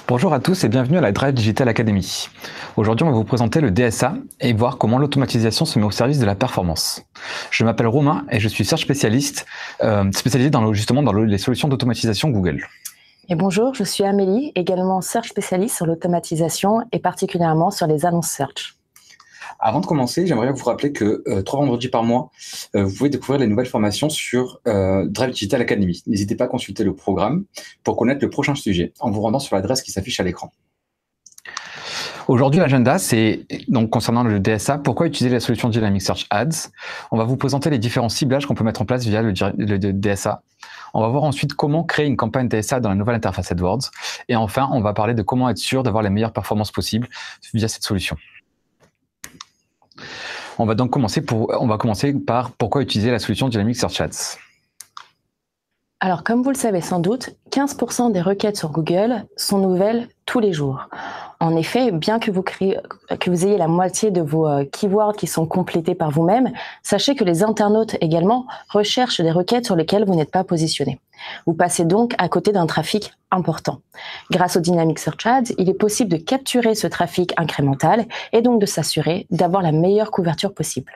Bonjour à tous et bienvenue à la Drive Digital Academy. Aujourd'hui, on va vous présenter le DSA et voir comment l'automatisation se met au service de la performance. Je m'appelle Romain et je suis search spécialiste, spécialisé justement dans les solutions d'automatisation Google. Et bonjour, je suis Amélie, également search spécialiste sur l'automatisation et particulièrement sur les annonces search. Avant de commencer, j'aimerais vous rappeler que 3 vendredis par mois, vous pouvez découvrir les nouvelles formations sur Drive Digital Academy. N'hésitez pas à consulter le programme pour connaître le prochain sujet en vous rendant sur l'adresse qui s'affiche à l'écran. Aujourd'hui, l'agenda, c'est donc concernant le DSA, pourquoi utiliser la solution Dynamic Search Ads. On va vous présenter les différents ciblages qu'on peut mettre en place via le DSA. On va voir ensuite comment créer une campagne DSA dans la nouvelle interface AdWords. Et enfin, on va parler de comment être sûr d'avoir les meilleures performances possibles via cette solution. On va commencer par pourquoi utiliser la solution Dynamic Search Ads. Alors, comme vous le savez sans doute, 15% des requêtes sur Google sont nouvelles tous les jours. En effet, bien que vous ayez la moitié de vos keywords qui sont complétés par vous-même, sachez que les internautes également recherchent des requêtes sur lesquelles vous n'êtes pas positionné. Vous passez donc à côté d'un trafic important. Grâce au Dynamic Search Ads, il est possible de capturer ce trafic incrémental et donc de s'assurer d'avoir la meilleure couverture possible.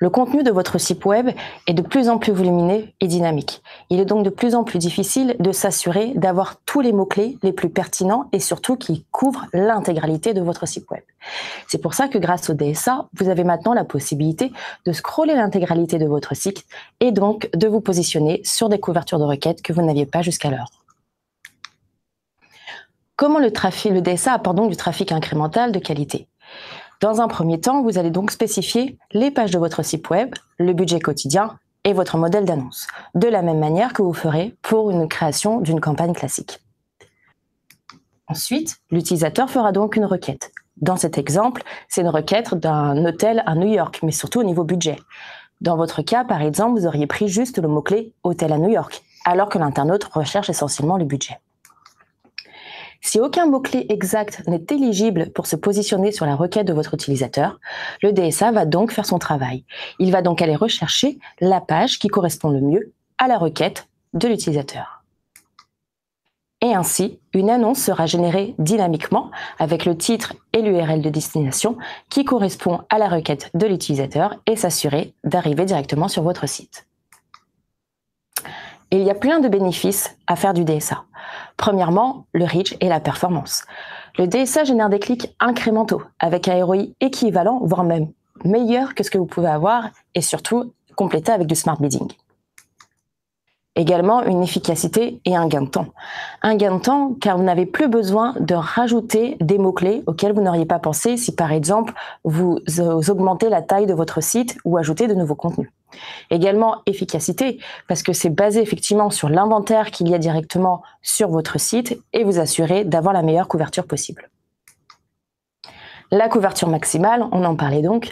Le contenu de votre site web est de plus en plus volumineux et dynamique. Il est donc de plus en plus difficile de s'assurer d'avoir tous les mots-clés les plus pertinents et surtout qui couvrent l'intégralité de votre site web. C'est pour ça que grâce au DSA, vous avez maintenant la possibilité de scroller l'intégralité de votre site et donc de vous positionner sur des couvertures de requêtes que vous n'aviez pas jusqu'alors. Comment le DSA apporte donc du trafic incrémental de qualité ? Dans un premier temps, vous allez donc spécifier les pages de votre site web, le budget quotidien et votre modèle d'annonce, de la même manière que vous ferez pour une création d'une campagne classique. Ensuite, l'utilisateur fera donc une requête. Dans cet exemple, c'est une requête d'un hôtel à New York, mais surtout au niveau budget. Dans votre cas, par exemple, vous auriez pris juste le mot-clé « hôtel à New York », alors que l'internaute recherche essentiellement le budget. Si aucun mot-clé exact n'est éligible pour se positionner sur la requête de votre utilisateur, le DSA va donc faire son travail. Il va donc aller rechercher la page qui correspond le mieux à la requête de l'utilisateur. Et ainsi, une annonce sera générée dynamiquement avec le titre et l'URL de destination qui correspond à la requête de l'utilisateur et s'assurer d'arriver directement sur votre site. Il y a plein de bénéfices à faire du DSA. Premièrement, le reach et la performance. Le DSA génère des clics incrémentaux avec un ROI équivalent, voire même meilleur que ce que vous pouvez avoir et surtout complété avec du smart bidding. Également, une efficacité et un gain de temps. Un gain de temps car vous n'avez plus besoin de rajouter des mots-clés auxquels vous n'auriez pas pensé si par exemple vous augmentez la taille de votre site ou ajoutez de nouveaux contenus. Également efficacité parce que c'est basé effectivement sur l'inventaire qu'il y a directement sur votre site et vous assurez d'avoir la meilleure couverture possible. La couverture maximale, on en parlait donc.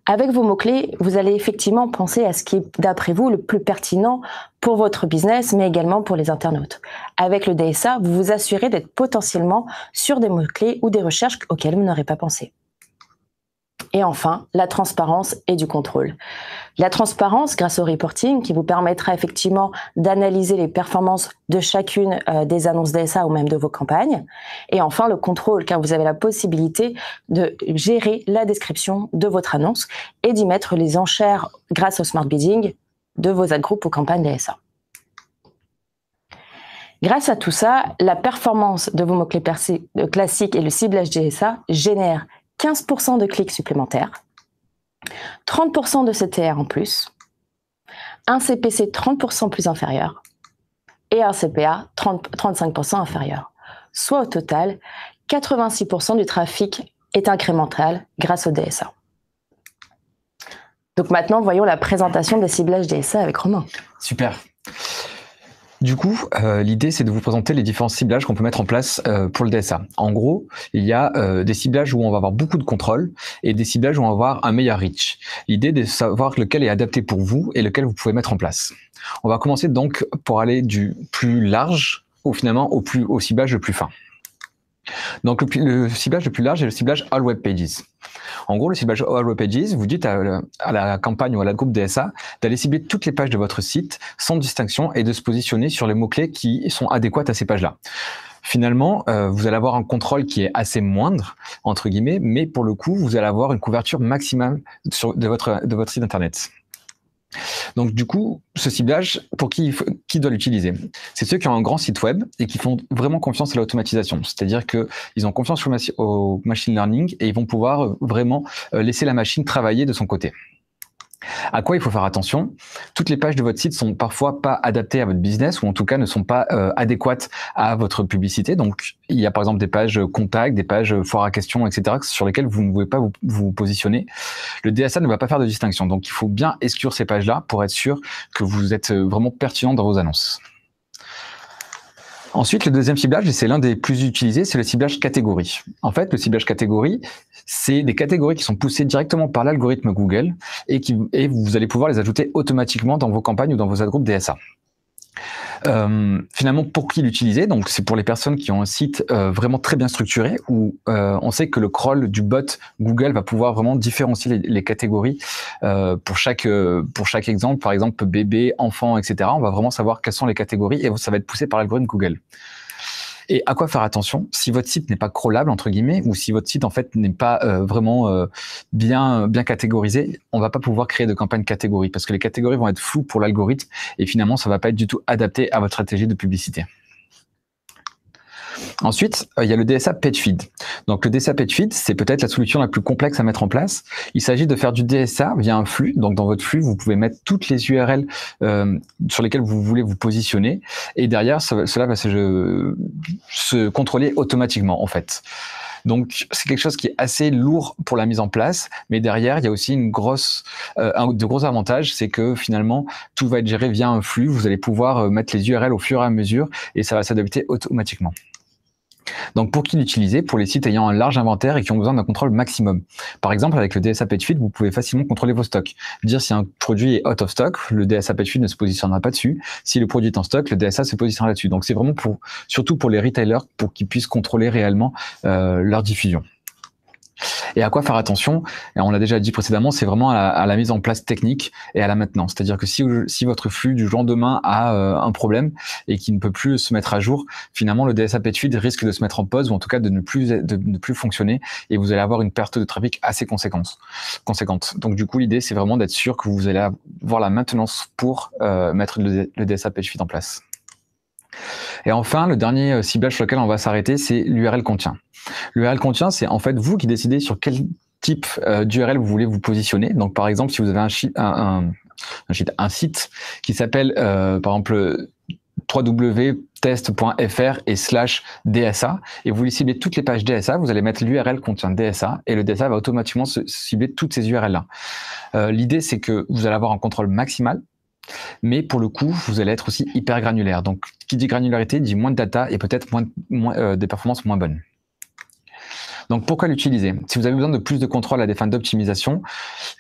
Avec vos mots-clés, vous allez effectivement penser à ce qui est d'après vous le plus pertinent pour votre business, mais également pour les internautes. Avec le DSA, vous vous assurez d'être potentiellement sur des mots-clés ou des recherches auxquelles vous n'aurez pas pensé. Et enfin, la transparence et du contrôle. La transparence grâce au reporting qui vous permettra effectivement d'analyser les performances de chacune des annonces DSA ou même de vos campagnes. Et enfin, le contrôle car vous avez la possibilité de gérer la description de votre annonce et d'y mettre les enchères grâce au smart bidding de vos ad groups ou campagnes DSA. Grâce à tout ça, la performance de vos mots-clés classiques et le ciblage DSA génère 15% de clics supplémentaires, 30% de CTR en plus, un CPC 30% plus inférieur et un CPA 35% inférieur. Soit au total, 86% du trafic est incrémental grâce au DSA. Donc maintenant, voyons la présentation des ciblages DSA avec Romain. Super. Du coup, l'idée, c'est de vous présenter les différents ciblages qu'on peut mettre en place pour le DSA. En gros, il y a des ciblages où on va avoir beaucoup de contrôle et des ciblages où on va avoir un meilleur reach. L'idée est de savoir lequel est adapté pour vous et lequel vous pouvez mettre en place. On va commencer donc pour aller du plus large finalement au ciblage le plus fin. Donc le ciblage le plus large est le ciblage All Web Pages. En gros, le ciblage All Web Pages, vous dites à la campagne ou à la groupe DSA d'aller cibler toutes les pages de votre site sans distinction et de se positionner sur les mots-clés qui sont adéquats à ces pages-là. Finalement, vous allez avoir un contrôle qui est assez moindre, entre guillemets, mais pour le coup, vous allez avoir une couverture maximale de votre site internet. Donc du coup, ce ciblage, pour qui doit l'utiliser? C'est ceux qui ont un grand site web et qui font vraiment confiance à l'automatisation. C'est-à-dire qu'ils ont confiance au machine learning et ils vont pouvoir vraiment laisser la machine travailler de son côté. À quoi il faut faire attention? Toutes les pages de votre site sont parfois pas adaptées à votre business ou en tout cas ne sont pas adéquates à votre publicité. Donc, il y a par exemple des pages contact, des pages foire à questions, etc. sur lesquelles vous ne pouvez pas vous positionner. Le DSA ne va pas faire de distinction. Donc, il faut bien exclure ces pages-là pour être sûr que vous êtes vraiment pertinent dans vos annonces. Ensuite, le deuxième ciblage, et c'est l'un des plus utilisés, c'est le ciblage catégorie. En fait, le ciblage catégorie, c'est des catégories qui sont poussées directement par l'algorithme Google et vous allez pouvoir les ajouter automatiquement dans vos campagnes ou dans vos ad groupes DSA. Finalement, pour qui l'utiliser? Donc, c'est pour les personnes qui ont un site vraiment très bien structuré où on sait que le crawl du bot Google va pouvoir vraiment différencier les catégories pour chaque exemple, par exemple bébé, enfant, etc. On va vraiment savoir quelles sont les catégories et ça va être poussé par l'algorithme Google. Et à quoi faire attention? Si votre site n'est pas crawlable, entre guillemets, ou si votre site en fait n'est pas vraiment bien catégorisé, on va pas pouvoir créer de campagne catégorie parce que les catégories vont être floues pour l'algorithme et finalement ça va pas être du tout adapté à votre stratégie de publicité. Ensuite, il y a le DSA PageFeed. Donc le DSA PageFeed, c'est peut-être la solution la plus complexe à mettre en place. Il s'agit de faire du DSA via un flux. Donc dans votre flux, vous pouvez mettre toutes les URL sur lesquelles vous voulez vous positionner. Et derrière, cela va se contrôler automatiquement en fait. Donc c'est quelque chose qui est assez lourd pour la mise en place, mais derrière il y a aussi de gros avantages, c'est que finalement tout va être géré via un flux. Vous allez pouvoir mettre les URL au fur et à mesure et ça va s'adapter automatiquement. Donc pour qui l'utiliser? Pour les sites ayant un large inventaire et qui ont besoin d'un contrôle maximum. Par exemple, avec le DSA PageFeed, vous pouvez facilement contrôler vos stocks. Dire si un produit est out of stock, le DSA PageFeed ne se positionnera pas dessus. Si le produit est en stock, le DSA se positionnera là-dessus. Donc c'est vraiment surtout pour les retailers, pour qu'ils puissent contrôler réellement leur diffusion. Et à quoi faire attention? Et on l'a déjà dit précédemment, c'est vraiment à la mise en place technique et à la maintenance. C'est-à-dire que si votre flux du jour au lendemain a un problème et qui ne peut plus se mettre à jour, finalement le DSA PageFeed risque de se mettre en pause ou en tout cas de ne plus fonctionner et vous allez avoir une perte de trafic assez conséquente. Donc du coup, l'idée c'est vraiment d'être sûr que vous allez avoir la maintenance pour mettre le DSA PageFeed en place. Et enfin, le dernier ciblage sur lequel on va s'arrêter, c'est l'URL contient. L'URL contient, c'est en fait vous qui décidez sur quel type d'URL vous voulez vous positionner. Donc par exemple, si vous avez un site qui s'appelle par exemple www.test.fr et /DSA et vous voulez cibler toutes les pages DSA, vous allez mettre l'URL contient DSA et le DSA va automatiquement cibler toutes ces URL-là. L'idée, c'est que vous allez avoir un contrôle maximal. Mais pour le coup, vous allez être aussi hyper granulaire. Donc, qui dit granularité dit moins de data et peut-être des performances moins bonnes. Donc, pourquoi l'utiliser? Si vous avez besoin de plus de contrôle à des fins d'optimisation,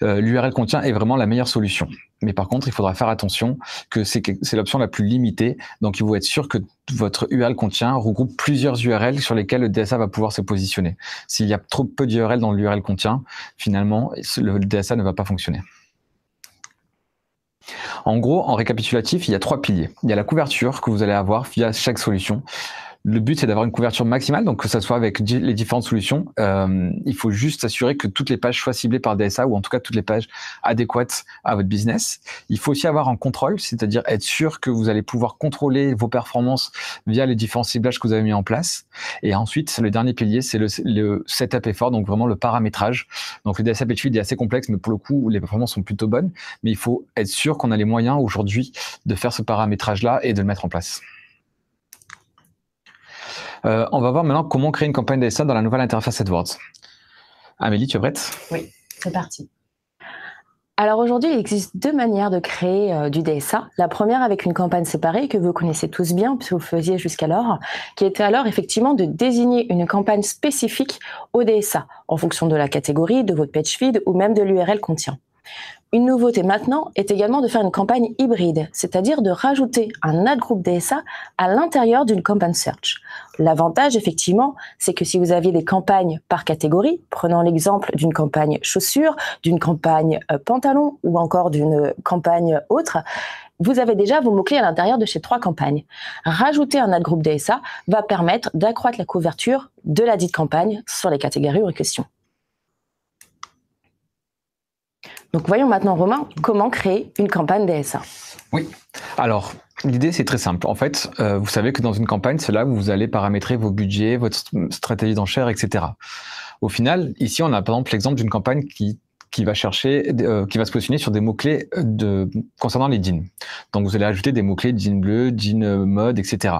l'URL contient est vraiment la meilleure solution. Mais par contre, il faudra faire attention que c'est l'option la plus limitée. Donc, il faut être sûr que votre URL contient regroupe plusieurs URL sur lesquelles le DSA va pouvoir se positionner. S'il y a trop peu d'URL dans l'URL contient, finalement, le DSA ne va pas fonctionner. En gros, en récapitulatif, il y a 3 piliers. Il y a la couverture que vous allez avoir via chaque solution. Le but, c'est d'avoir une couverture maximale, donc que ça soit avec les différentes solutions. Il faut juste s'assurer que toutes les pages soient ciblées par DSA ou en tout cas toutes les pages adéquates à votre business. Il faut aussi avoir un contrôle, c'est-à-dire être sûr que vous allez pouvoir contrôler vos performances via les différents ciblages que vous avez mis en place. Et ensuite, le dernier pilier, c'est le setup effort, donc vraiment le paramétrage. Donc le DSA PageFeed est assez complexe, mais pour le coup, les performances sont plutôt bonnes. Mais il faut être sûr qu'on a les moyens aujourd'hui de faire ce paramétrage-là et de le mettre en place. On va voir maintenant comment créer une campagne DSA dans la nouvelle interface AdWords. Amélie, tu es prête? Oui, c'est parti. Alors aujourd'hui, il existe 2 manières de créer du DSA. La première avec une campagne séparée que vous connaissez tous bien, puisque vous le faisiez jusqu'alors, qui était alors effectivement de désigner une campagne spécifique au DSA, en fonction de la catégorie, de votre page feed ou même de l'URL contient. Une nouveauté maintenant est également de faire une campagne hybride, c'est-à-dire de rajouter un ad group DSA à l'intérieur d'une campagne search. L'avantage, effectivement, c'est que si vous aviez des campagnes par catégorie, prenons l'exemple d'une campagne chaussures, d'une campagne pantalon ou encore d'une campagne autre, vous avez déjà vos mots-clés à l'intérieur de ces 3 campagnes. Rajouter un ad group DSA va permettre d'accroître la couverture de la dite campagne sur les catégories en question. Donc voyons maintenant, Romain, comment créer une campagne DSA. Oui, alors l'idée c'est très simple. En fait, vous savez que dans une campagne, c'est là où vous allez paramétrer vos budgets, votre stratégie d'enchère, etc. Au final, ici, on a par exemple l'exemple d'une campagne qui va chercher, qui va se positionner sur des mots-clés concernant les jeans. Donc vous allez ajouter des mots-clés jean bleu, jean mode, etc.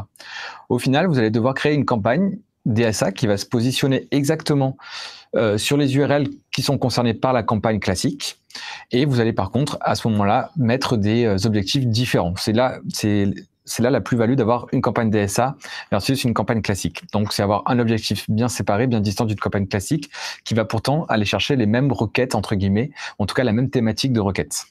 Au final, vous allez devoir créer une campagne DSA qui va se positionner exactement sur les URL qui sont concernés par la campagne classique. Et vous allez par contre, à ce moment-là, mettre des objectifs différents. C'est là la plus-value d'avoir une campagne DSA versus une campagne classique. Donc, c'est avoir un objectif bien séparé, bien distant d'une campagne classique, qui va pourtant aller chercher les mêmes requêtes, entre guillemets, en tout cas la même thématique de requêtes.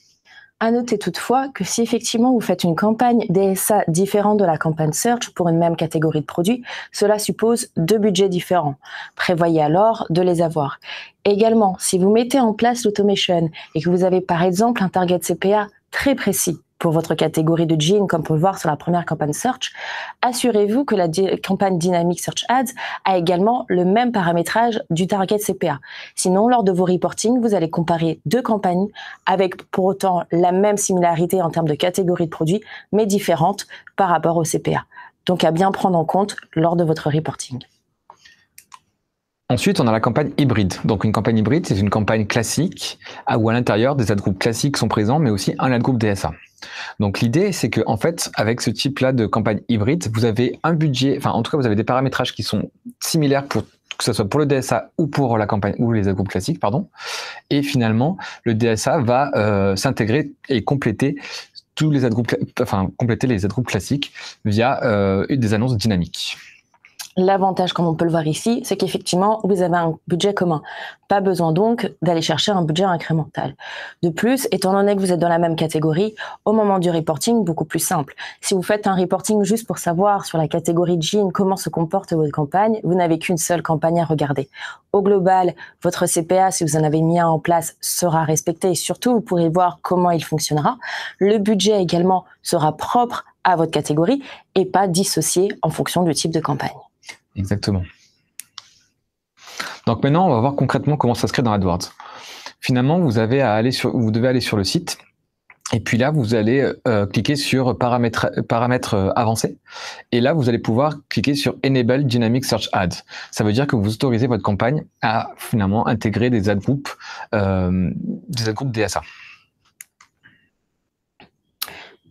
À noter toutefois que si effectivement vous faites une campagne DSA différente de la campagne search pour une même catégorie de produits, cela suppose 2 budgets différents. Prévoyez alors de les avoir. Également, si vous mettez en place l'automation et que vous avez par exemple un target CPA très précis pour votre catégorie de jeans, comme on peut le voir sur la première campagne search, assurez-vous que la campagne Dynamic Search Ads a également le même paramétrage du target CPA. Sinon, lors de vos reporting, vous allez comparer 2 campagnes avec pour autant la même similarité en termes de catégorie de produits, mais différentes par rapport au CPA. Donc, à bien prendre en compte lors de votre reporting. Ensuite, on a la campagne hybride. Donc, une campagne hybride, c'est une campagne classique où à l'intérieur, des ad groups classiques sont présents, mais aussi un ad group DSA. Donc, l'idée, c'est que, en fait, avec ce type-là de campagne hybride, vous avez un budget, enfin, en tout cas, vous avez des paramétrages qui sont similaires que ce soit pour le DSA ou pour la campagne ou les ad groups classiques, pardon. Et finalement, le DSA va s'intégrer et compléter tous les ad groups, compléter les ad groups classiques via des annonces dynamiques. L'avantage, comme on peut le voir ici, c'est qu'effectivement, vous avez un budget commun. Pas besoin donc d'aller chercher un budget incrémental. De plus, étant donné que vous êtes dans la même catégorie, au moment du reporting, beaucoup plus simple. Si vous faites un reporting juste pour savoir sur la catégorie jean comment se comporte votre campagne, vous n'avez qu'une seule campagne à regarder. Au global, votre CPA, si vous en avez mis un en place, sera respecté et surtout, vous pourrez voir comment il fonctionnera. Le budget également sera propre à votre catégorie et pas dissocié en fonction du type de campagne. Exactement. Donc maintenant, on va voir concrètement comment ça se crée dans AdWords. Finalement, vous devez aller sur le site et puis là, vous allez cliquer sur paramètres avancés et là, vous allez pouvoir cliquer sur Enable Dynamic Search Ads. Ça veut dire que vous autorisez votre campagne à finalement intégrer des ad groups DSA.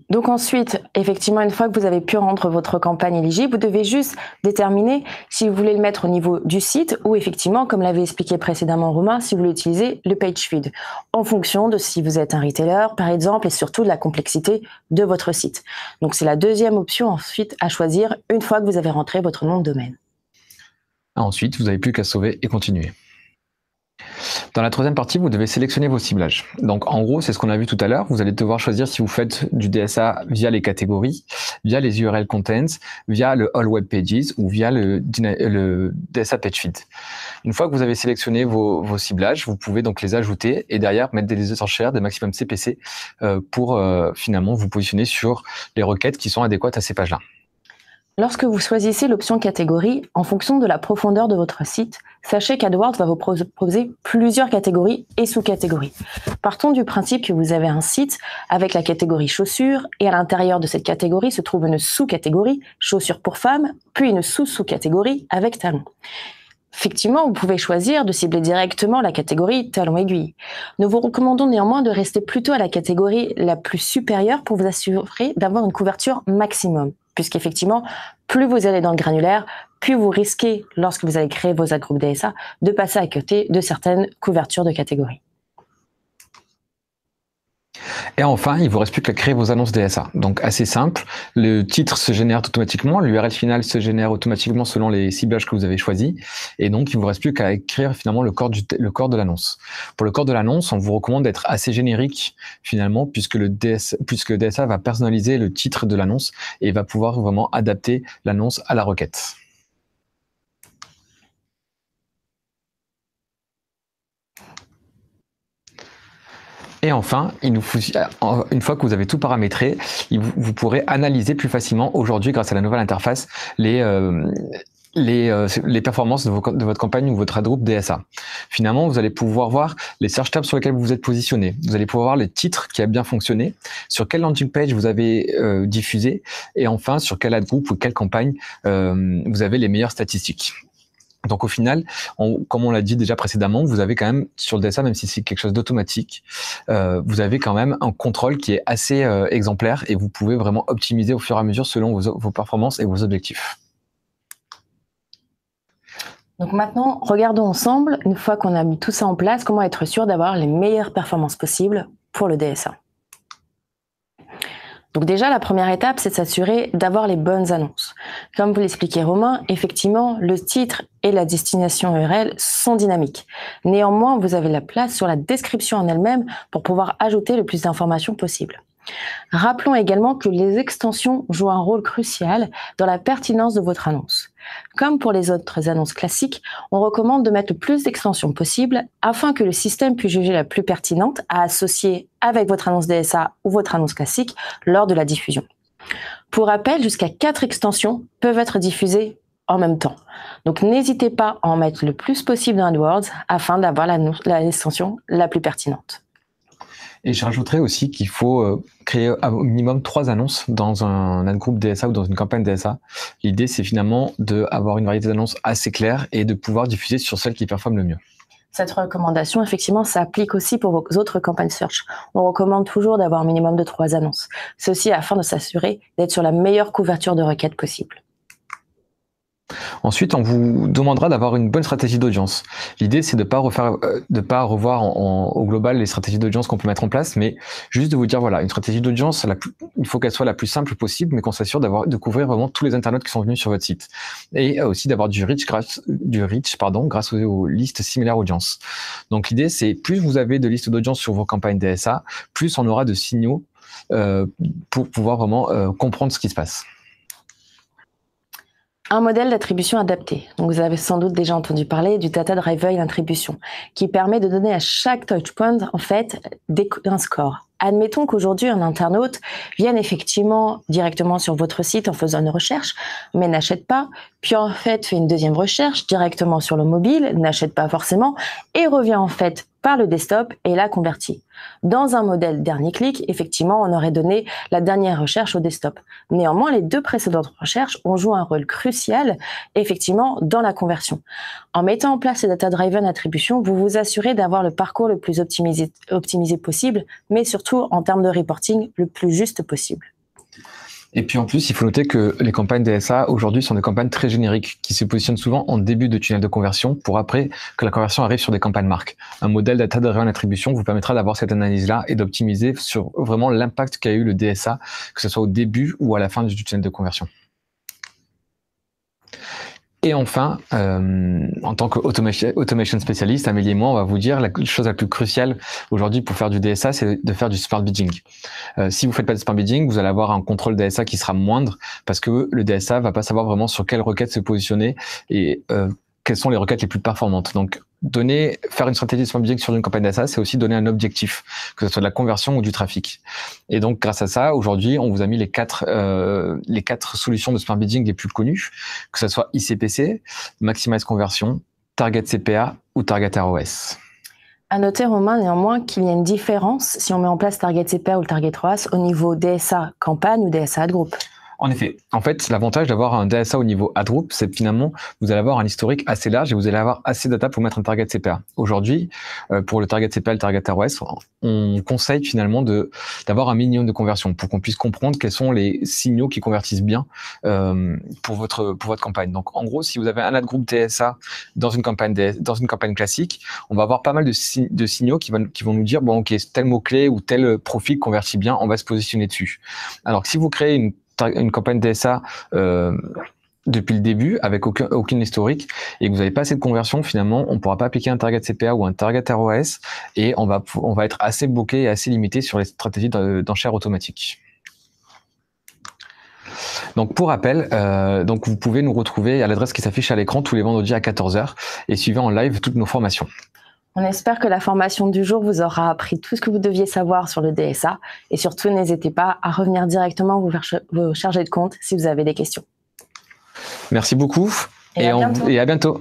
Donc ensuite, effectivement, une fois que vous avez pu rendre votre campagne éligible, vous devez juste déterminer si vous voulez le mettre au niveau du site ou effectivement, comme l'avait expliqué précédemment Romain, si vous voulez utiliser le page feed en fonction de si vous êtes un retailer, par exemple, et surtout de la complexité de votre site. Donc c'est la deuxième option ensuite à choisir une fois que vous avez rentré votre nom de domaine. Ensuite, vous n'avez plus qu'à sauver et continuer. Dans la troisième partie, vous devez sélectionner vos ciblages. Donc, en gros, c'est ce qu'on a vu tout à l'heure. Vous allez devoir choisir si vous faites du DSA via les catégories, via les URL contents, via le All Web Pages ou via le DSA Page Feed. Une fois que vous avez sélectionné vos ciblages, vous pouvez donc les ajouter et derrière mettre des enchères, des maximum CPC pour finalement vous positionner sur les requêtes qui sont adéquates à ces pages-là. Lorsque vous choisissez l'option catégorie, en fonction de la profondeur de votre site, sachez qu'AdWords va vous proposer plusieurs catégories et sous-catégories. Partons du principe que vous avez un site avec la catégorie chaussures et à l'intérieur de cette catégorie se trouve une sous-catégorie chaussures pour femmes, puis une sous-catégorie avec talons. Effectivement, vous pouvez choisir de cibler directement la catégorie talons aiguilles. Nous vous recommandons néanmoins de rester plutôt à la catégorie la plus supérieure pour vous assurer d'avoir une couverture maximum. Puisqu'effectivement, plus vous allez dans le granulaire, plus vous risquez, lorsque vous allez créer vos ad groups DSA, de passer à côté de certaines couvertures de catégories. Et enfin, il vous reste plus qu'à créer vos annonces DSA. Donc assez simple, le titre se génère automatiquement, l'URL finale se génère automatiquement selon les ciblages que vous avez choisis, et donc il vous reste plus qu'à écrire finalement le corps de l'annonce. Pour le corps de l'annonce, on vous recommande d'être assez générique finalement, puisque le DSA va personnaliser le titre de l'annonce et va pouvoir vraiment adapter l'annonce à la requête. Et enfin, une fois que vous avez tout paramétré, vous pourrez analyser plus facilement aujourd'hui, grâce à la nouvelle interface, les performances de votre campagne ou votre ad group DSA. Finalement, vous allez pouvoir voir les search tabs sur lesquels vous êtes positionné. Vous allez pouvoir voir les titres qui a bien fonctionné, sur quelle landing page vous avez diffusé, et enfin, sur quel ad group ou quelle campagne vous avez les meilleures statistiques. Donc au final, comme on l'a dit déjà précédemment, vous avez quand même sur le DSA, même si c'est quelque chose d'automatique, vous avez quand même un contrôle qui est assez exemplaire et vous pouvez vraiment optimiser au fur et à mesure selon vos performances et vos objectifs. Donc maintenant, regardons ensemble, une fois qu'on a mis tout ça en place, comment être sûr d'avoir les meilleures performances possibles pour le DSA. Donc déjà, la première étape, c'est de s'assurer d'avoir les bonnes annonces. Comme vous l'expliquait Romain, effectivement, le titre et la destination URL sont dynamiques. Néanmoins, vous avez la place sur la description en elle-même pour pouvoir ajouter le plus d'informations possible. Rappelons également que les extensions jouent un rôle crucial dans la pertinence de votre annonce. Comme pour les autres annonces classiques, on recommande de mettre le plus d'extensions possible afin que le système puisse juger la plus pertinente à associer avec votre annonce DSA ou votre annonce classique lors de la diffusion. Pour rappel, jusqu'à 4 extensions peuvent être diffusées en même temps. Donc n'hésitez pas à en mettre le plus possible dans AdWords afin d'avoir l'extension la plus pertinente. Et je rajouterais aussi qu'il faut créer au minimum 3 annonces dans un ad group DSA ou dans une campagne DSA. L'idée, c'est finalement d'avoir une variété d'annonces assez claire et de pouvoir diffuser sur celles qui performent le mieux. Cette recommandation, effectivement, s'applique aussi pour vos autres campagnes search. On recommande toujours d'avoir un minimum de 3 annonces. Ceci afin de s'assurer d'être sur la meilleure couverture de requêtes possible. Ensuite, on vous demandera d'avoir une bonne stratégie d'audience. L'idée, c'est de ne pas revoir au global les stratégies d'audience qu'on peut mettre en place, mais juste de vous dire, voilà, une stratégie d'audience, il faut qu'elle soit la plus simple possible, mais qu'on s'assure de couvrir vraiment tous les internautes qui sont venus sur votre site. Et aussi d'avoir du reach grâce aux listes similaires audience. Donc l'idée, c'est plus vous avez de listes d'audience sur vos campagnes DSA, plus on aura de signaux pour pouvoir vraiment comprendre ce qui se passe. Un modèle d'attribution adapté. Donc vous avez sans doute déjà entendu parler du Data Driven Attribution, qui permet de donner à chaque touchpoint en fait un score. Admettons qu'aujourd'hui un internaute vienne effectivement directement sur votre site en faisant une recherche, mais n'achète pas, puis en fait fait une deuxième recherche directement sur le mobile, n'achète pas forcément, et revient en fait par le desktop et la convertit. Dans un modèle dernier clic, effectivement, on aurait donné la dernière recherche au desktop. Néanmoins, les 2 précédentes recherches ont joué un rôle crucial, effectivement, dans la conversion. En mettant en place ces data-driven attributions, vous vous assurez d'avoir le parcours le plus optimisé possible, mais surtout en termes de reporting le plus juste possible. Et puis en plus, il faut noter que les campagnes DSA aujourd'hui sont des campagnes très génériques qui se positionnent souvent en début de tunnel de conversion pour après que la conversion arrive sur des campagnes marques. Un modèle data driven attribution vous permettra d'avoir cette analyse-là et d'optimiser sur vraiment l'impact qu'a eu le DSA, que ce soit au début ou à la fin du tunnel de conversion. Et enfin, en tant qu'automation spécialiste, Amélie et moi, on va vous dire la chose la plus cruciale aujourd'hui pour faire du DSA, c'est de faire du smart bidding. Si vous faites pas de smart bidding, vous allez avoir un contrôle DSA qui sera moindre parce que le DSA va pas savoir vraiment sur quelle requête se positionner et quelles sont les requêtes les plus performantes. Donc, faire une stratégie de smart bidding sur une campagne DSA, c'est aussi donner un objectif, que ce soit de la conversion ou du trafic. Et donc, grâce à ça, aujourd'hui, on vous a mis les 4 solutions de smart bidding les plus connues, que ce soit ICPC, Maximize Conversion, Target CPA ou Target ROS. À noter, Romain, néanmoins, qu'il y a une différence si on met en place Target CPA ou le Target ROAS au niveau DSA campagne ou DSA ad group. En effet, en fait, l'avantage d'avoir un DSA au niveau Hadoop, c'est que finalement, vous allez avoir un historique assez large et vous allez avoir assez de data pour mettre un target CPA. Aujourd'hui, pour le target CPA et le target ROS, on conseille finalement d'avoir un minimum de conversion pour qu'on puisse comprendre quels sont les signaux qui convertissent bien pour votre campagne. Donc, en gros, si vous avez un ad group DSA dans une campagne classique, on va avoir pas mal de signaux qui vont nous dire, bon, ok, tel mot-clé ou tel profil convertit bien, on va se positionner dessus. Alors que si vous créez une campagne DSA depuis le début avec aucune historique et que vous n'avez pas assez de conversion, finalement, on ne pourra pas appliquer un target CPA ou un target ROS et on va être assez bloqué et assez limité sur les stratégies d'enchères automatiques. Donc pour rappel, donc vous pouvez nous retrouver à l'adresse qui s'affiche à l'écran tous les vendredis à 14 h et suivez en live toutes nos formations. On espère que la formation du jour vous aura appris tout ce que vous deviez savoir sur le DSA et surtout n'hésitez pas à revenir directement vous charger de compte si vous avez des questions. Merci beaucoup et à bientôt.